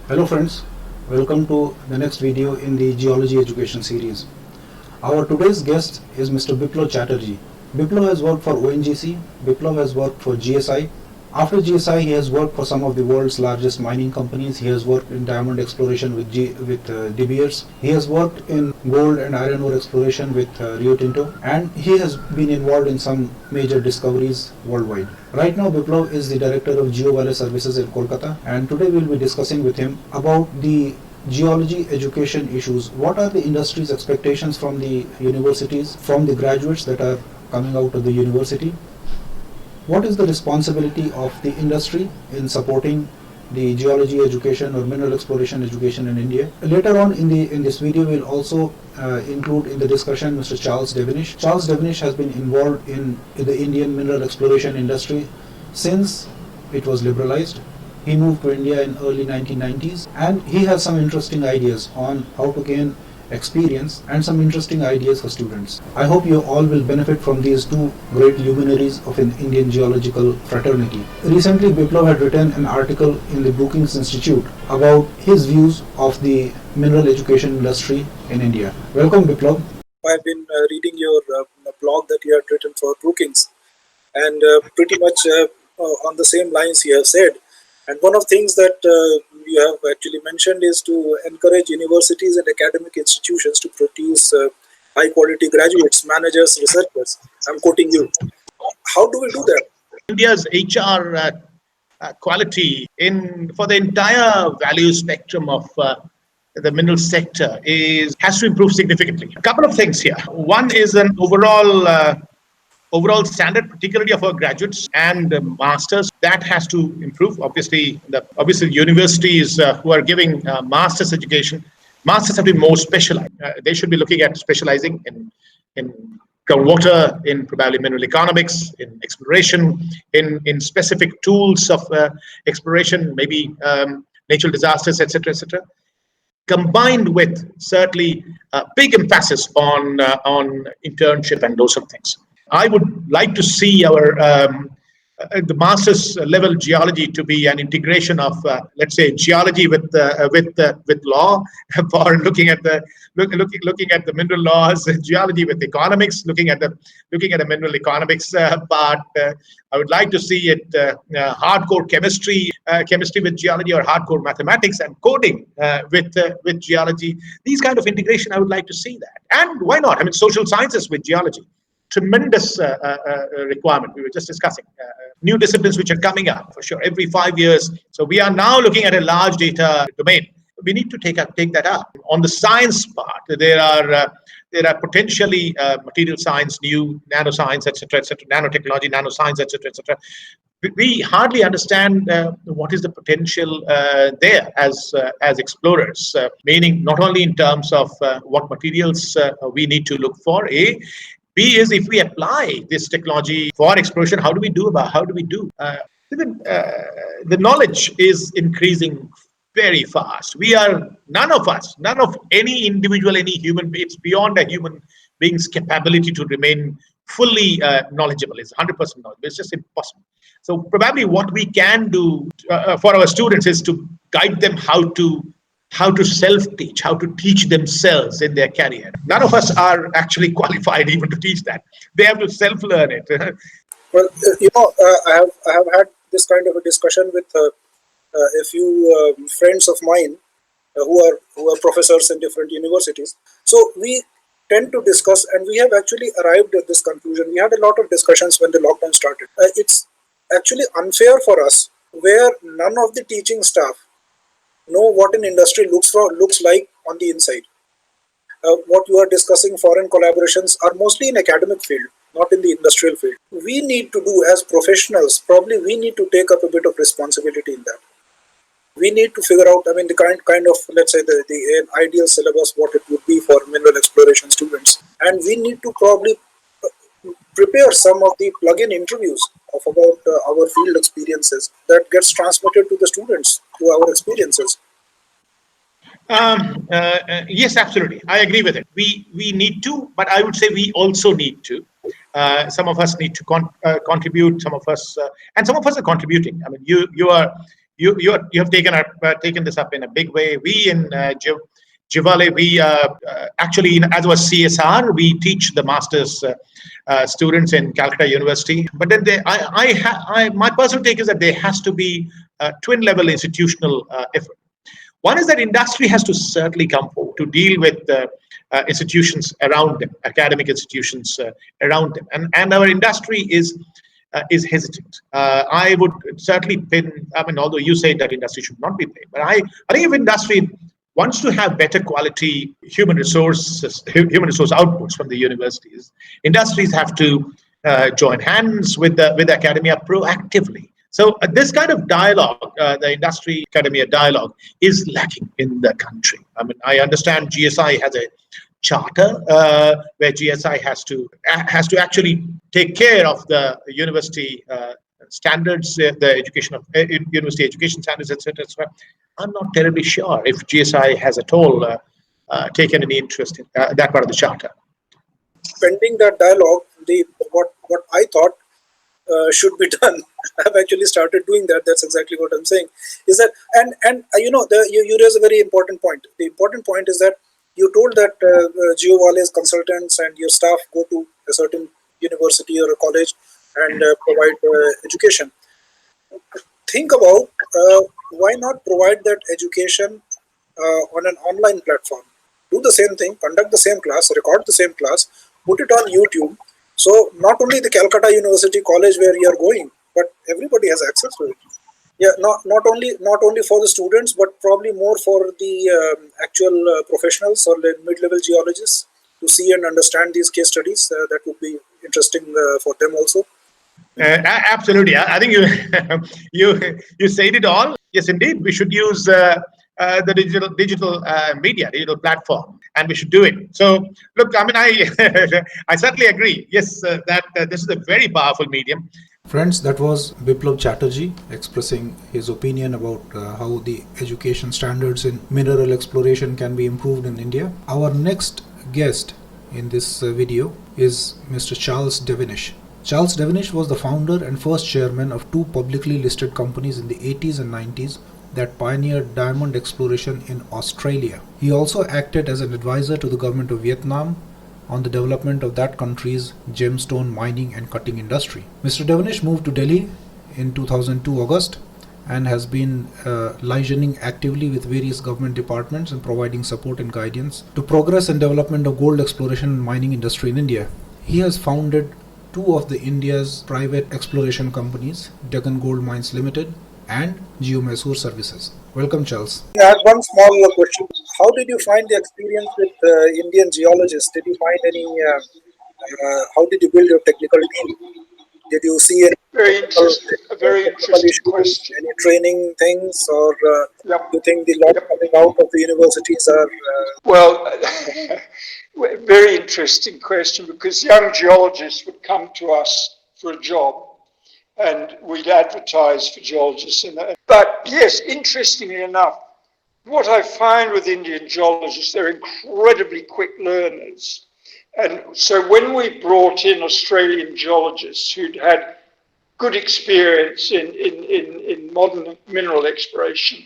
Hello friends, welcome to the next video in the geology education series. Our today's guest is Mr. Biplov Chatterjee. Biplov has worked for ONGC, Biplov has worked for GSI. After GSI, he has worked for some of the world's largest mining companies. He has worked in diamond exploration with De Beers. He has worked in gold and iron ore exploration with Rio Tinto, and he has been involved in some major discoveries worldwide. Right now, Biplov is the director of GeoValley Services in Kolkata, and today we'll be discussing with him about the geology education issues. What are the industry's expectations from the universities, from the graduates that are coming out of the university? What is the responsibility of the industry in supporting the geology education or mineral exploration education in India? Later on in this video, we'll also include in the discussion Mr. Charles Devenish. Charles Devenish has been involved in the Indian mineral exploration industry since it was liberalized. He moved to India in early 1990s, and he has some interesting ideas on how to gain experience and some interesting ideas for students. I hope you all will benefit from these two great luminaries of an Indian geological fraternity. Recently, Biplov had written an article in the Brookings Institute about his views of the mineral education industry in India. Welcome, Biplov. I've been reading your blog that you had written for Brookings, and pretty much on the same lines you have said. And one of the things that you have actually mentioned is to encourage universities and academic institutions to produce high quality graduates, managers, researchers. I'm quoting you. How do we do that? India's HR quality for the entire value spectrum of the mineral sector has to improve significantly. A couple of things here. One is an overall standard, particularly of our graduates and masters, that has to improve. Obviously, universities who are giving masters education, masters have to be more specialized. They should be looking at specializing in groundwater, in probably mineral economics, in exploration, in specific tools of exploration, maybe natural disasters, etc., etc. Combined with certainly a big emphasis on internship and those sort of things. I would like to see our the master's level geology to be an integration of, let's say, geology with law, for looking at the mineral laws, geology with economics, looking at the mineral economics part. I would like to see it hardcore chemistry with geology, or hardcore mathematics and coding with geology. These kind of integration, I would like to see that. And why not? I mean, social sciences with geology. Tremendous requirement. We were just discussing new disciplines which are coming up for sure every 5 years. So we are now looking at a large data domain. We need to take that up. On the science part, there are potentially material science, new nanoscience, etc., nanotechnology, nanoscience, etc. We hardly understand what is the potential there as explorers. Meaning, not only in terms of what materials we need to look for. B is, if we apply this technology for exploration, how do we do? The knowledge is increasing very fast. None of any individual, any human, it's beyond a human being's capability to remain fully knowledgeable. It's 100% knowledge. It's just impossible. So probably what we can do for our students is to guide them how to self-teach, how to teach themselves in their career. None of us are actually qualified even to teach that. They have to self-learn it. Well, I have had this kind of a discussion with a few friends of mine who are professors in different universities. So we tend to discuss, and we have actually arrived at this conclusion. We had a lot of discussions when the lockdown started. It's actually unfair for us, where none of the teaching staff know what an industry looks like on the inside. What you are discussing, foreign collaborations, are mostly in academic field, not in the industrial field. We need to do, as professionals, probably we need to take up a bit of responsibility in that. We need to figure out, I mean, the kind of, let's say, the ideal syllabus, what it would be for mineral exploration students. And we need to probably prepare some of the plug-in interviews of about our field experiences that gets transmitted to the students through our experiences. Yes, absolutely. I agree with it. We need to, but I would say we also need to. Some of us need to contribute. Some of us, and some of us are contributing. I mean, you are you have taken this up in a big way. We in Jivale, we actually, as was CSR, we teach the masters students in Calcutta University. But then my personal take is that there has to be a twin level institutional effort. One is that industry has to certainly come forward to deal with institutions around them, academic institutions around them, and our industry is hesitant. I would certainly pin. I mean, although you say that industry should not be paid, but I think if industry wants to have better quality human resource outputs from the universities, industries have to join hands with academia proactively. So this kind of dialogue, the industry academia dialogue, is lacking in the country. I mean, I understand GSI has a charter where GSI has to actually take care of the university standards, the education of university education standards, etc. etc. I'm not terribly sure if GSI has at all taken any interest in that part of the charter. Pending that dialogue, what I thought should be done, I've actually started doing that. That's exactly what I'm saying. Is that and you raise a very important point. The important point is that you told that GeoVale's consultants and your staff go to a certain university or a college and provide education. Think about why not provide that education on an online platform. Do the same thing, conduct the same class, record the same class, put it on YouTube. So not only the Calcutta University College where you are going, but everybody has access to it. Yeah, not only for the students, but probably more for the actual professionals or the mid-level geologists to see and understand these case studies. That would be interesting for them also. Absolutely, I think you said it all. Yes, indeed, we should use the digital media, digital platform, and we should do it. So, look, I mean, I certainly agree. Yes, that this is a very powerful medium. Friends, that was Biplov Chatterjee expressing his opinion about how the education standards in mineral exploration can be improved in India. Our next guest in this video is Mr. Charles Devenish. Charles Devenish was the founder and first chairman of two publicly listed companies in the 80s and 90s that pioneered diamond exploration in Australia. He also acted as an advisor to the government of Vietnam on the development of that country's gemstone mining and cutting industry. Mr. Devenish moved to Delhi in 2002 August and has been liaising actively with various government departments and providing support and guidance to progress and development of gold exploration and mining industry in India. He has founded two of the India's private exploration companies, Deccan Gold Mines Limited and Geomysore Services. Welcome, Charles. I have one small question. How did you find the experience with Indian geologists? Did you find any? How did you build your technical team? Did you see any a very interesting question? Any training things, or Yep. you think the lot coming out of the universities are? Well, very interesting question, because young geologists would come to us for a job and we'd advertise for geologists. But yes, interestingly enough, what I find with Indian geologists, they're incredibly quick learners. And so when we brought in Australian geologists who'd had good experience in modern mineral exploration,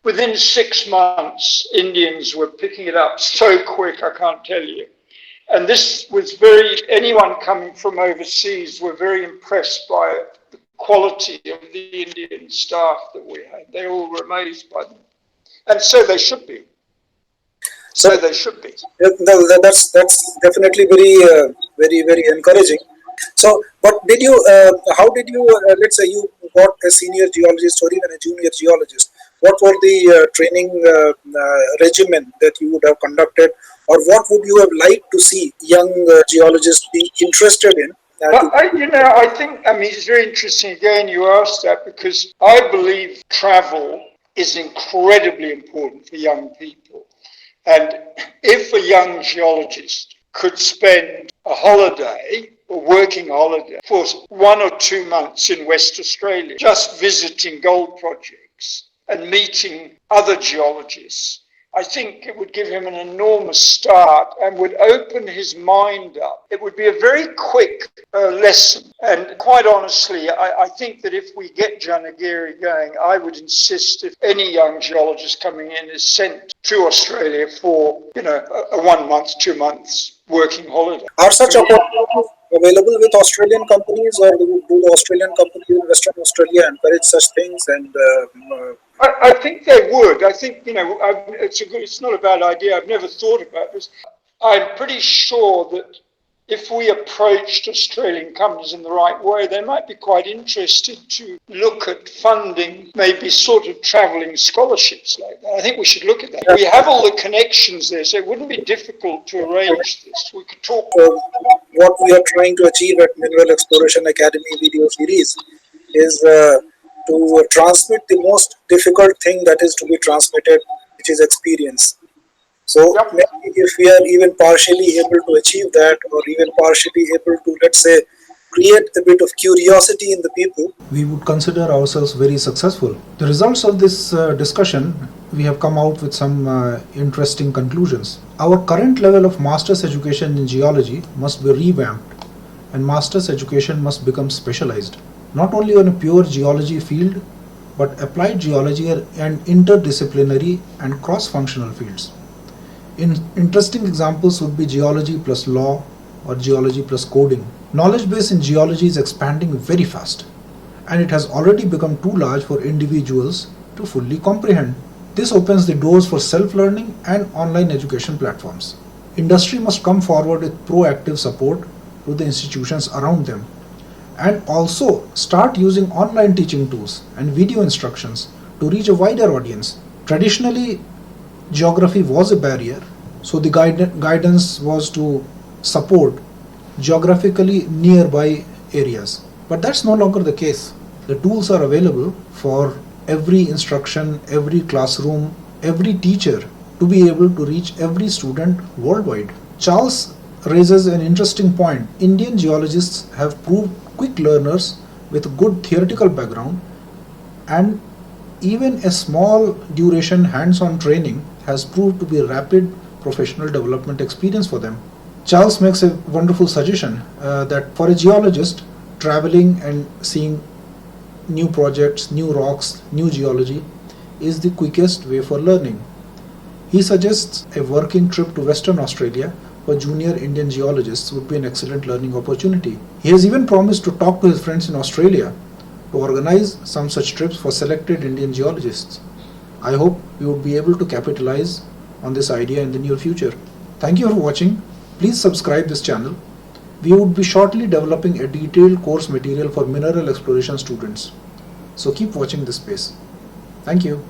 within 6 months, Indians were picking it up so quick, I can't tell you. And this was anyone coming from overseas were very impressed by the quality of the Indian staff that we had. They all were amazed by them. And so they should be. So they should be. No, that's definitely very encouraging. So, but did you? How did you? Let's say you got a senior geologist or even a junior geologist. What were the training regimen that you would have conducted, or what would you have liked to see young geologists be interested in? I think it's very interesting. Again, you asked that because I believe travel is incredibly important for young people. And if a young geologist could spend a holiday, a working holiday, for 1 or 2 months in West Australia, just visiting gold projects and meeting other geologists I think it would give him an enormous start and would open his mind up. It would be a very quick lesson. And quite honestly, I think that if we get Janagiri going, I would insist if any young geologist coming in is sent to Australia for, a 1 month, 2 months working holiday. Are such opportunities available with Australian companies, or do the Australian companies in Western Australia encourage such things? And I think they would. I think, it's not a bad idea. I've never thought about this. I'm pretty sure that if we approached Australian companies in the right way, they might be quite interested to look at funding maybe sort of travelling scholarships like that. I think we should look at that. We have all the connections there, so it wouldn't be difficult to arrange this. We could talk. What we are trying to achieve at Mineral Exploration Academy video series is to transmit the most difficult thing that is to be transmitted, which is experience. So maybe if we are even partially able to achieve that, or even partially able to, let's say, create a bit of curiosity in the people, we would consider ourselves very successful. The results of this discussion, we have come out with some interesting conclusions. Our current level of master's education in geology must be revamped, and master's education must become specialized, not only on a pure geology field, but applied geology and interdisciplinary and cross-functional fields. Interesting examples would be geology plus law or geology plus coding. Knowledge base in geology is expanding very fast, and it has already become too large for individuals to fully comprehend. This opens the doors for self-learning and online education platforms. Industry must come forward with proactive support to the institutions around them, and also start using online teaching tools and video instructions to reach a wider audience. Traditionally, geography was a barrier, so the guidance was to support geographically nearby areas. But that's no longer the case. The tools are available for every instruction, every classroom, every teacher to be able to reach every student worldwide. Charles raises an interesting point. Indian geologists have proved quick learners with good theoretical background, and even a small duration hands-on training has proved to be a rapid professional development experience for them. Charles makes a wonderful suggestion that for a geologist, traveling and seeing new projects, new rocks, new geology is the quickest way for learning. He suggests a working trip to Western Australia for junior Indian geologists would be an excellent learning opportunity. He has even promised to talk to his friends in Australia to organize some such trips for selected Indian geologists. I hope we would be able to capitalize on this idea in the near future. Thank you for watching. Please subscribe this channel. We would be shortly developing a detailed course material for mineral exploration students. So keep watching this space. Thank you.